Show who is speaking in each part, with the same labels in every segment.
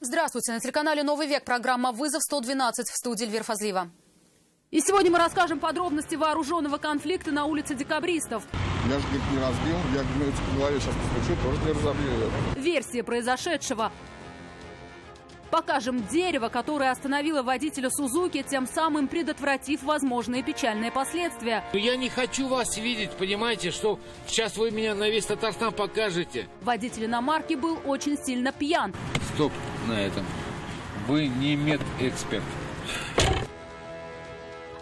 Speaker 1: Здравствуйте. На телеканале «Новый век» программа «Вызов 112» в студии Эльвира Фазлиева.
Speaker 2: И сегодня мы расскажем подробности вооруженного конфликта на улице Декабристов.
Speaker 3: Я же, говорит, не разбил. Я, говорю, по голове сейчас постучу, тоже не разобью.
Speaker 2: Версия произошедшего. Покажем дерево, которое остановило водителя Сузуки, тем самым предотвратив возможные печальные последствия.
Speaker 4: Я не хочу вас видеть, понимаете, что сейчас вы меня на весь Татарстан покажете.
Speaker 2: Водитель иномарки был очень сильно пьян.
Speaker 4: Стоп на этом. Вы не медэксперт.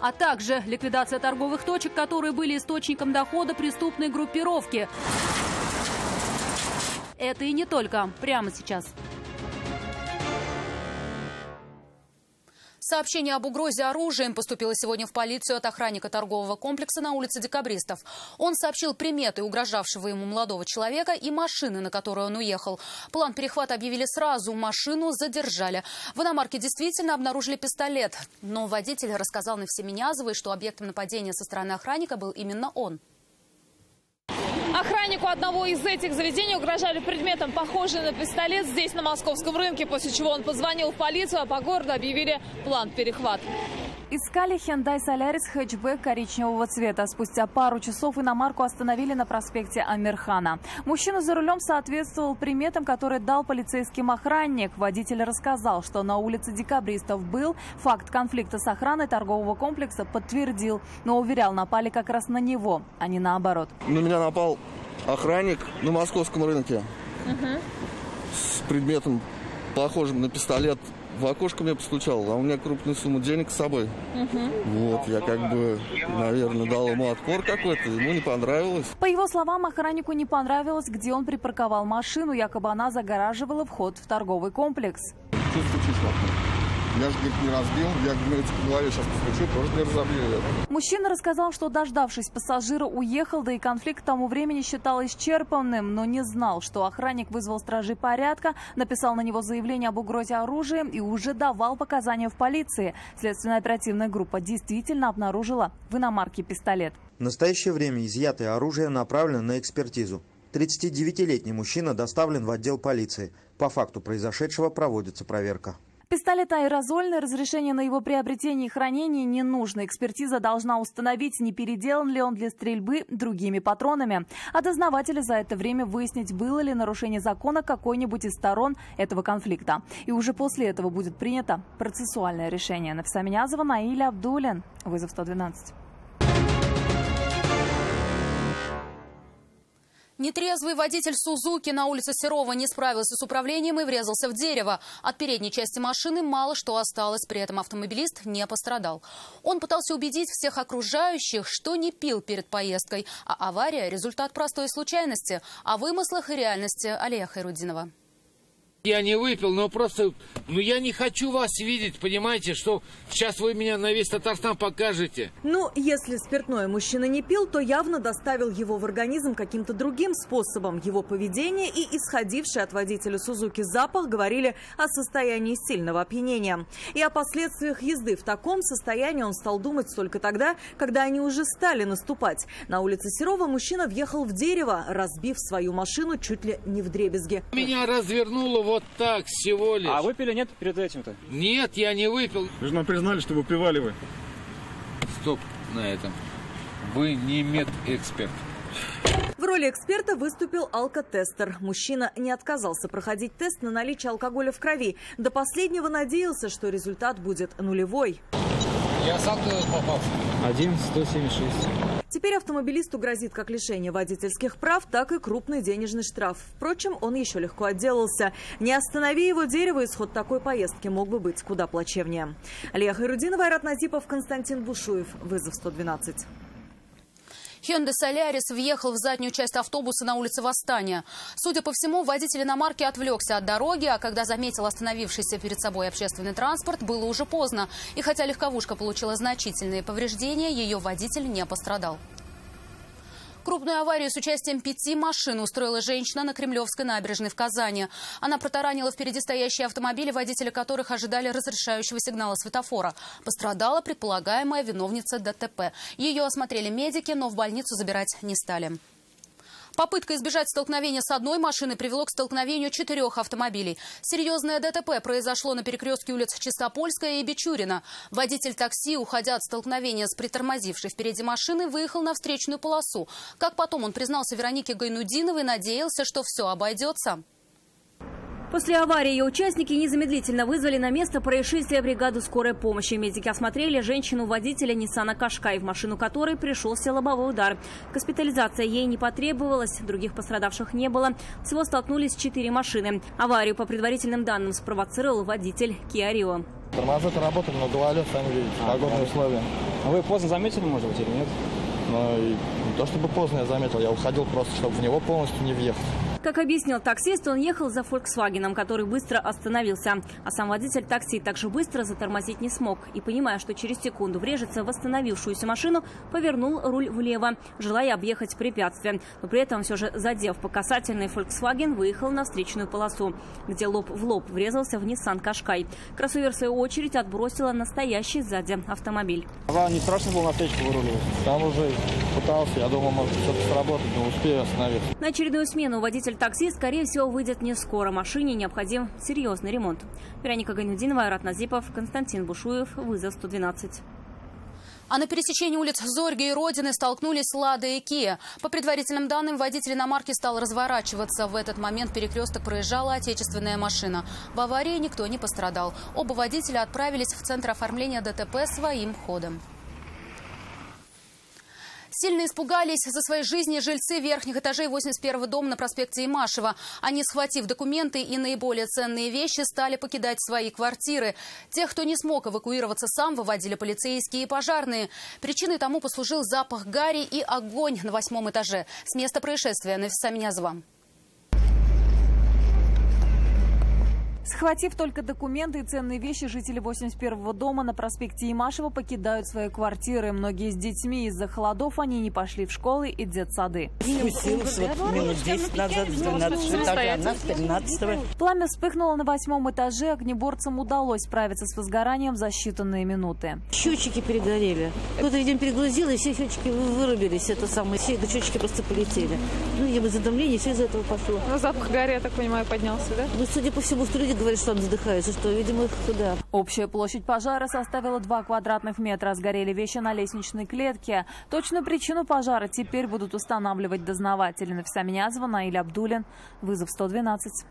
Speaker 2: А также ликвидация торговых точек, которые были источником дохода преступной группировки. Это и не только. Прямо сейчас.
Speaker 1: Сообщение об угрозе оружием поступило сегодня в полицию от охранника торгового комплекса на улице Декабристов. Он сообщил приметы угрожавшего ему молодого человека и машины, на которой он уехал. План перехвата объявили сразу, машину задержали. В иномарке действительно обнаружили пистолет, но водитель рассказал Навсеминязовой, что объектом нападения со стороны охранника был именно он.
Speaker 5: Охраннику одного из этих заведений угрожали предметом, похожим на пистолет, здесь, на московском рынке, после чего он позвонил в полицию, а по городу объявили план перехват.
Speaker 6: Искали Hyundai Solaris хэтчбэк коричневого цвета. Спустя пару часов иномарку остановили на проспекте Амирхана. Мужчина за рулем соответствовал приметам, которые дал полицейским охранник. Водитель рассказал, что на улице Декабристов был. Факт конфликта с охраной торгового комплекса подтвердил. Но уверял, напали как раз на него, а не наоборот.
Speaker 3: На меня напал охранник на московском рынке с предметом, похожим на пистолет. В окошко мне постучал, а у меня крупную сумму денег с собой. Вот, я как бы, наверное, дал ему отпор какой-то, ему не понравилось.
Speaker 6: По его словам, охраннику не понравилось, где он припарковал машину, якобы она загораживала вход в торговый комплекс.
Speaker 3: Что стучишь в окно? Я же, говорит, не разбил. Я, говорю, по голове сейчас постучу, тоже не разобью.
Speaker 6: Мужчина рассказал, что, дождавшись пассажира, уехал, да и конфликт к тому времени считал исчерпанным, но не знал, что охранник вызвал стражей порядка, написал на него заявление об угрозе оружием и уже давал показания в полиции. Следственная оперативная группа действительно обнаружила в иномарке пистолет.
Speaker 7: В настоящее время изъятое оружие направлено на экспертизу. 39-летний мужчина доставлен в отдел полиции. По факту произошедшего проводится проверка.
Speaker 6: Пистолет аэрозольный, разрешение на его приобретение и хранение не нужно. Экспертиза должна установить, не переделан ли он для стрельбы другими патронами. А дознаватели за это время выяснить, было ли нарушение закона какой-нибудь из сторон этого конфликта. И уже после этого будет принято процессуальное решение. Навсеминязова, Наиля Абдулин. Вызов 112.
Speaker 1: Нетрезвый водитель Сузуки на улице Серова не справился с управлением и врезался в дерево. От передней части машины мало что осталось, при этом автомобилист не пострадал. Он пытался убедить всех окружающих, что не пил перед поездкой, а авария – результат простой случайности. О вымыслах и реальности Алия Хайруддинова.
Speaker 4: Я не выпил, но просто, я не хочу вас видеть, понимаете, что сейчас вы меня на весь Татарстан покажете.
Speaker 8: Ну, если спиртное мужчина не пил, то явно доставил его в организм каким-то другим способом. Его поведение и исходивший от водителя Сузуки запах говорили о состоянии сильного опьянения. И о последствиях езды в таком состоянии он стал думать только тогда, когда они уже стали наступать. На улице Серова мужчина въехал в дерево, разбив свою машину чуть ли не вдребезги.
Speaker 4: Меня развернуло вот так всего лишь.
Speaker 9: А выпили нет перед этим-то?
Speaker 4: Нет, я не выпил.
Speaker 3: Вы же нам признали, что выпивали вы.
Speaker 4: Стоп на этом. Вы не медэксперт.
Speaker 8: В роли эксперта выступил алкотестер. Мужчина не отказался проходить тест на наличие алкоголя в крови. До последнего надеялся, что результат будет нулевой.
Speaker 4: Я сам туда попал.
Speaker 9: 1,176.
Speaker 8: Теперь автомобилисту грозит как лишение водительских прав, так и крупный денежный штраф. Впрочем, он еще легко отделался. Не останови его дерево, исход такой поездки мог бы быть куда плачевнее. Алия Хайруддинова, Айрат Назипов, Константин Бушуев. Вызов 112.
Speaker 1: Hyundai Solaris въехал в заднюю часть автобуса на улице Восстания. Судя по всему, водитель иномарки отвлекся от дороги, а когда заметил остановившийся перед собой общественный транспорт, было уже поздно. И хотя легковушка получила значительные повреждения, ее водитель не пострадал. Крупную аварию с участием 5 машин устроила женщина на Кремлевской набережной в Казани. Она протаранила впереди стоящие автомобили, водители которых ожидали разрешающего сигнала светофора. Пострадала предполагаемая виновница ДТП. Ее осмотрели медики, но в больницу забирать не стали. Попытка избежать столкновения с одной машиной привело к столкновению 4 автомобилей. Серьезное ДТП произошло на перекрестке улиц Чистопольская и Бичурина. Водитель такси, уходя от столкновения с притормозившей впереди машиной, выехал на встречную полосу. Как потом он признался Веронике Гайнудиновой, надеялся, что все обойдется.
Speaker 10: После аварии ее участники незамедлительно вызвали на место происшествия бригаду скорой помощи. Медики осмотрели женщину-водителя Ниссана Кашкай, в машину которой пришелся лобовой удар. Госпитализация ей не потребовалась, других пострадавших не было. Всего столкнулись 4 машины. Аварию, по предварительным данным, спровоцировал водитель Kia Rio.
Speaker 11: Тормоза работали, но гололед, сами видите, погодные условия.
Speaker 9: Вы поздно заметили, может быть, или нет?
Speaker 11: Ну, и не то чтобы поздно я заметил, я уходил просто, чтобы в него полностью не въехать.
Speaker 10: Как объяснил таксист, он ехал за «Фольксвагеном», который быстро остановился. А сам водитель такси также быстро затормозить не смог. И, понимая, что через секунду врежется в остановившуюся машину, повернул руль влево, желая объехать препятствие. Но при этом все же, задев по касательной, «Фольксваген» выехал на встречную полосу, где лоб в лоб врезался в Ниссан Кашкай. Кроссовер, в свою очередь, отбросила настоящий сзади автомобиль.
Speaker 11: Вам не страшно было на встречку выруливать? Там уже пытался, я думал, может что-то сработать, но успею остановиться.
Speaker 10: На очередную смену водитель такси, скорее всего, выйдет не скоро. Машине необходим серьезный ремонт. Вероника Гайнудинова, Айрат Назипов, Константин Бушуев. Вызов 112.
Speaker 1: А на пересечении улиц Зорьги и Родины столкнулись «Лада» и «Киа». По предварительным данным, водитель иномарки стал разворачиваться. В этот момент перекресток проезжала отечественная машина. В аварии никто не пострадал. Оба водителя отправились в центр оформления ДТП своим ходом. Сильно испугались за свои жизни жильцы верхних этажей 81-го дома на проспекте Имашева. Они, схватив документы и наиболее ценные вещи, стали покидать свои квартиры. Тех, кто не смог эвакуироваться сам, выводили полицейские и пожарные. Причиной тому послужил запах гари и огонь на 8-м этаже. С места происшествия Нафиса Минязова.
Speaker 6: Схватив только документы и ценные вещи, жители 81-го дома на проспекте Имашева покидают свои квартиры. Многие с детьми. Из-за холодов они не пошли в школы и детсады.
Speaker 12: Спустилась минут 10 назад с 12 этажа, она с 13-го.
Speaker 6: Пламя вспыхнуло на 8-м этаже. Огнеборцам удалось справиться с возгоранием за считанные минуты.
Speaker 12: Счетчики перегорели. Кто-то, видимо, перегрузил, и все счетчики вырубились. Все счетчики просто полетели. Ну, видимо, задымление, все из-за этого пошло.
Speaker 5: Но запах гари, я так понимаю, поднялся, да?
Speaker 12: Ну, судя по всему, люди говорят, что он задыхается, что, видимо, туда.
Speaker 6: Общая площадь пожара составила 2 квадратных метра. Сгорели вещи на лестничной клетке. Точную причину пожара теперь будут устанавливать дознаватели. Нафиса Минязова, Наиль Абдулин. Вызов 112.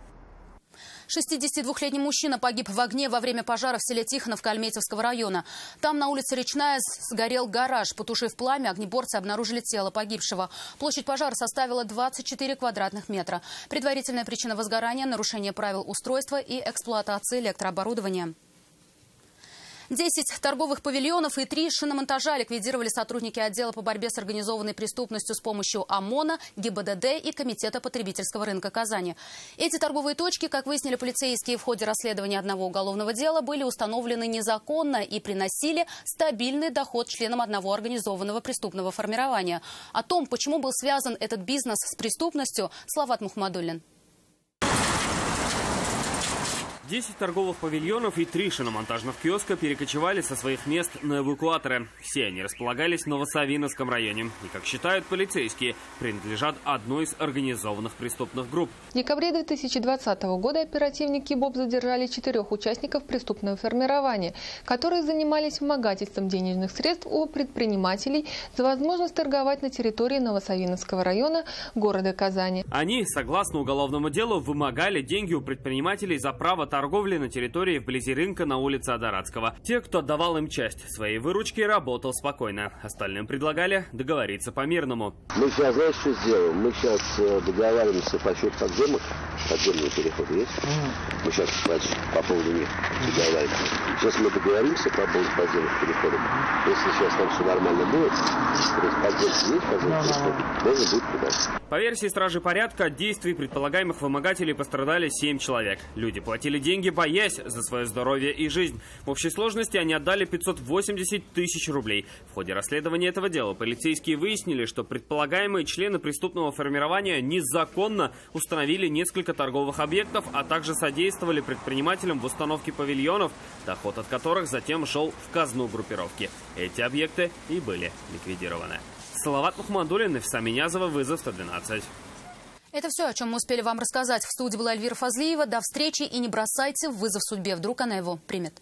Speaker 1: 62-летний мужчина погиб в огне во время пожара в селе Тихоновка Альметьевского района. Там на улице Речная сгорел гараж. Потушив пламя, огнеборцы обнаружили тело погибшего. Площадь пожара составила 24 квадратных метра. Предварительная причина возгорания – нарушение правил устройства и эксплуатации электрооборудования. 10 торговых павильонов и 3 шиномонтажа ликвидировали сотрудники отдела по борьбе с организованной преступностью с помощью ОМОНа, ГИБДД и Комитета потребительского рынка Казани. Эти торговые точки, как выяснили полицейские в ходе расследования одного уголовного дела, были установлены незаконно и приносили стабильный доход членам одного организованного преступного формирования. О том, почему был связан этот бизнес с преступностью, Салават Мухаммадуллин.
Speaker 13: 10 торговых павильонов и 3 шиномонтажных киоска перекочевали со своих мест на эвакуаторы. Все они располагались в Новосавиновском районе и, как считают полицейские, принадлежат одной из организованных преступных групп.
Speaker 14: В декабре 2020 года оперативники БОП задержали 4 участников преступного формирования, которые занимались вымогательством денежных средств у предпринимателей за возможность торговать на территории Новосавиновского района города Казани.
Speaker 13: Они, согласно уголовному делу, вымогали деньги у предпринимателей за право торговли на территории вблизи рынка на улице Адаратского. Те, кто отдавал им часть своей выручки, работал спокойно. Остальным предлагали договориться по-мирному.
Speaker 15: Мы сейчас, знаешь, что сделаем? Мы сейчас договариваемся по счету подземных. Подземные переходы есть? Мы сейчас по поводу них договариваемся. Сейчас мы договоримся по поводу подземных переходов. Если сейчас там все нормально будет, то есть подземки есть, подземные переходы, можно будет туда.
Speaker 13: По версии стражи порядка, от действий предполагаемых вымогателей пострадали 7 человек. Люди платили деньги, боясь за свое здоровье и жизнь. В общей сложности они отдали 580 тысяч рублей. В ходе расследования этого дела полицейские выяснили, что предполагаемые члены преступного формирования незаконно установили несколько торговых объектов, а также содействовали предпринимателям в установке павильонов, доход от которых затем шел в казну группировки. Эти объекты и были ликвидированы. Салават Мухаммадуллин, Нафиса Минязова, вызов 112.
Speaker 1: Это все, о чем мы успели вам рассказать. В студии была Эльвира Фазлиева. До встречи и не бросайте вызов судьбе. Вдруг она его примет.